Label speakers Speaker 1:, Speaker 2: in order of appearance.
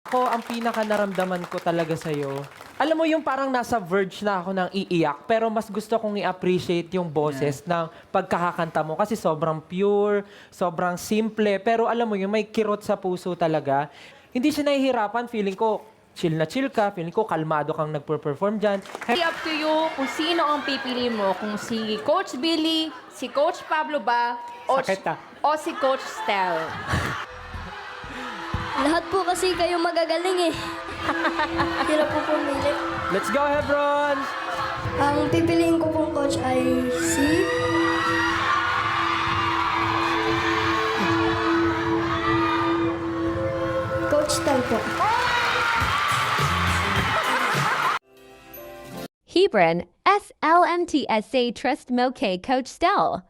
Speaker 1: Ako, ang pinaka naramdaman ko talaga sa'yo, alam mo yung parang nasa verge na ako ng iiyak, pero mas gusto kong i-appreciate yung boses ng pagkakakanta mo kasi sobrang pure, sobrang simple, pero alam mo yung may kirot sa puso talaga. Hindi siya nahihirapan, feeling ko chill na chill ka, feeling ko kalmado kang nagper-perform dyan.
Speaker 2: Up to you kung sino ang pipili mo. Kung si Coach Billy, si Coach Pablo ba,
Speaker 1: Sakit,
Speaker 2: o si Coach Stel.
Speaker 3: Lahat po kasi kayo magagaling eh. Hirap po pumili.
Speaker 1: Let's go, Hebron!
Speaker 3: Ang pipiliin ko pong coach ay si... Coach Tal po.
Speaker 4: Hebron, SLMTSA Trust Mo K Coach Stel.